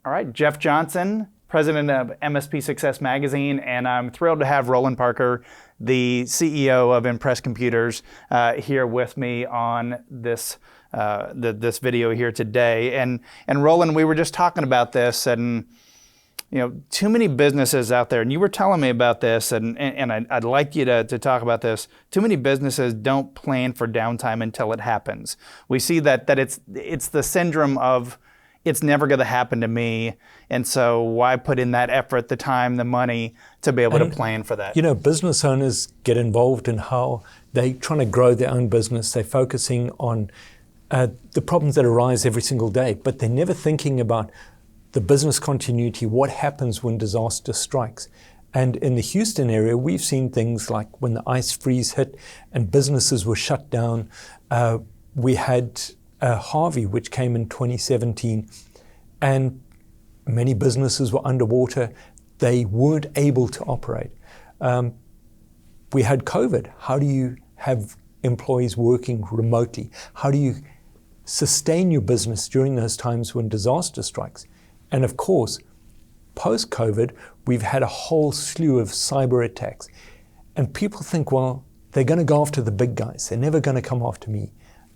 All right, Jeff Johnson, president of MSP Success Magazine, and I'm thrilled to have Roland Parker, the CEO of Impress Computers, here with me on this this video here today. And Roland, we were just talking about this, and too many businesses out there, and you were telling me about this, and I'd like you to talk about this. Too many businesses don't plan for downtime until it happens. We see that it's the syndrome of, it's never going to happen to me, and so why put in that effort, the time, the money to be able to plan for that? Business owners get involved in how they're trying to grow their own business. They're focusing on the problems that arise every single day, but they're never thinking about the business continuity, what happens when disaster strikes. And in the Houston area, we've seen things like when the ice freeze hit and businesses were shut down. We had Harvey, which came in 2017, and many businesses were underwater. They weren't able to operate. We had COVID. How do you have employees working remotely? How do you sustain your business during those times when disaster strikes? And of course, post-COVID, we've had a whole slew of cyber attacks. And people think, well, they're going to go after the big guys. They're never going to come after me,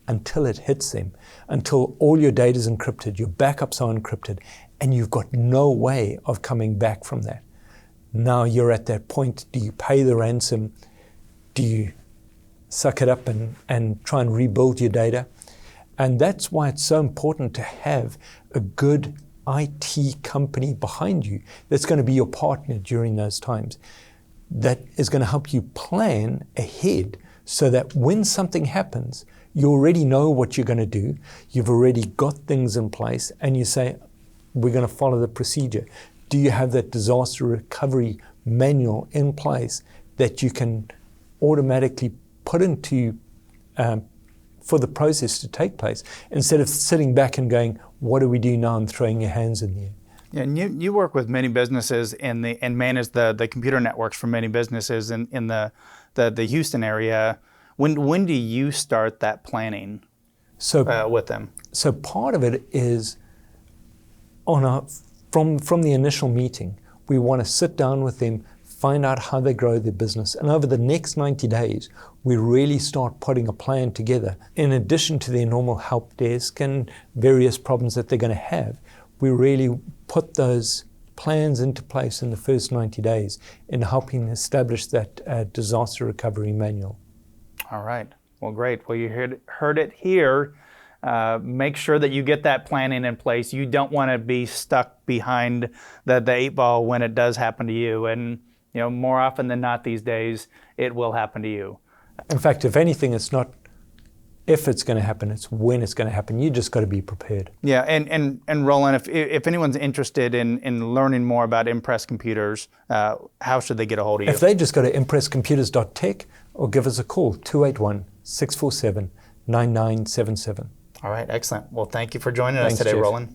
until it hits them, until all your data is encrypted, your backups are encrypted, and you've got no way of coming back from that. Now you're at that point. Do you pay the ransom? Do you suck it up and try and rebuild your data? And that's why it's so important to have a good IT company behind you that's going to be your partner during those times, that is going to help you plan ahead so that when something happens, you already know what you're going to do. You've already got things in place, and you say, we're going to follow the procedure. Do you have that disaster recovery manual in place that you can automatically put into for the process to take place, instead of sitting back and going, what do we do now, and throwing your hands in the air? Yeah, and you work with many businesses and manage the computer networks for many businesses in the Houston area. When do you start that planning with them? So part of it is from the initial meeting. We want to sit down with them, find out how they grow their business, and over the next 90 days, we really start putting a plan together. In addition to their normal help desk and various problems that they're going to have, we really put those plans into place in the first 90 days in helping establish that disaster recovery manual. All right. Well, great. Well, you heard it here. Make sure that you get that planning in place. You don't want to be stuck behind the 8-ball when it does happen to you. And more often than not these days, it will happen to you. In fact, if anything, it's not if it's going to happen, it's when it's going to happen. You just got to be prepared. Yeah, and Roland, if anyone's interested in learning more about Impress Computers, how should they get a hold of you? If they just go to impresscomputers.tech or give us a call, 281-647-9977. All right, excellent. Well, thank you for joining us today, Jeff. Roland.